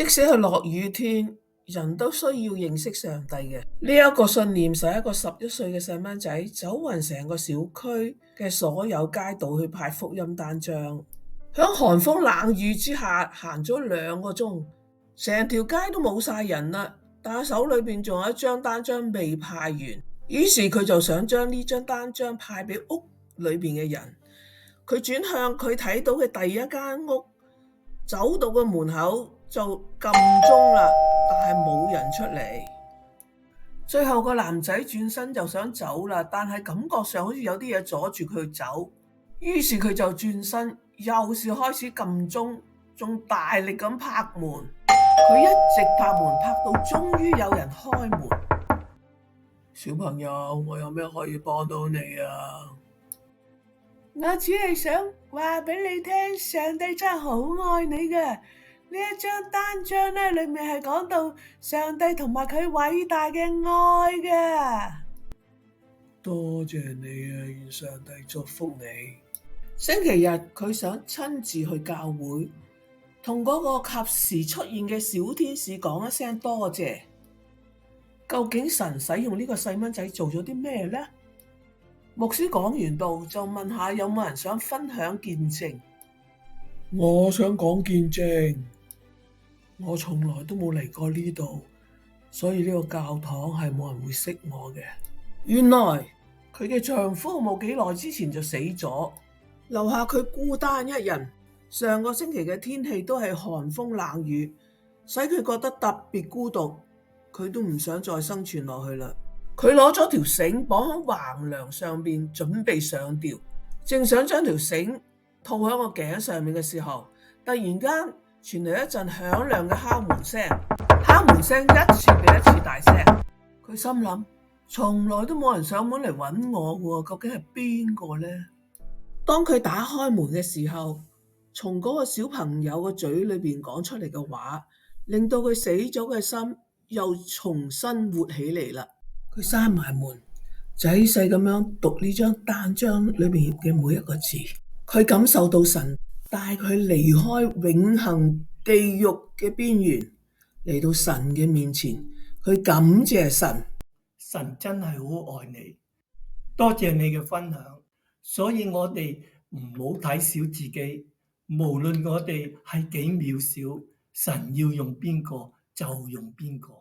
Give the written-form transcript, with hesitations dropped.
即使係落雨天，人都需要認識上帝嘅。呢一個信念使一個11歲嘅細蚊仔走勻成個小區嘅所有街道去派福音單張。響寒風冷雨之下行咗2個鐘，成條街都冇晒人啦，但係手裏邊仲有一張單張未派完。於是佢就想將呢張單張派俾屋裏邊嘅人。佢轉向佢睇到嘅第一間屋，走到個門口就撳鐘啦，但係冇人出嚟。最後個男仔轉身就想走啦，但係感覺上好似有啲嘢阻住佢走。於是佢就轉身，又是開始撳鐘，仲大力咁拍門。佢一直拍門，拍到終於有人開門。小朋友，我有咩可以幫到你啊？我只係想話俾你聽，上帝真係好愛你嘅。呢一張單張咧，裏面係講到上帝同埋佢偉大嘅愛嘅。多謝你啊，願上帝祝福你。星期日佢想親自去教會，同嗰個及時出現嘅小天使講一聲多謝。究竟神使用呢個細蚊仔做咗啲咩呢？牧師講完道就問下有冇人想分享見證。我想講見證，我從來都冇嚟過呢度，所以呢個教堂係冇人會識我嘅。原來佢嘅丈夫冇幾耐之前就死咗，留下佢孤單一人。上個星期嘅天氣都係寒風冷雨，使佢覺得特別孤獨，佢都唔想再生存落去啦。佢攞咗條繩綁喺橫梁上邊，準備上吊，正想將條繩套喺個頸上面嘅時候，突然間傳嚟一陣響亮嘅敲門聲，敲門聲一次比一次大聲。佢心諗，從來都冇人上門嚟揾我喎，究竟係邊個呢？當佢打開門嘅時候，從嗰個小朋友嘅嘴裏邊講出嚟嘅話，令到佢死咗嘅心又重新活起嚟啦。佢閂埋門，仔細咁樣讀呢張單張裏面嘅每一個字。佢感受到神帶佢離開永恆地獄嘅邊緣，嚟到神嘅面前。佢感謝神，神真係好愛你，多謝你嘅分享。所以我哋唔好睇小自己，無論我哋係幾渺小，神要用邊個就用邊個。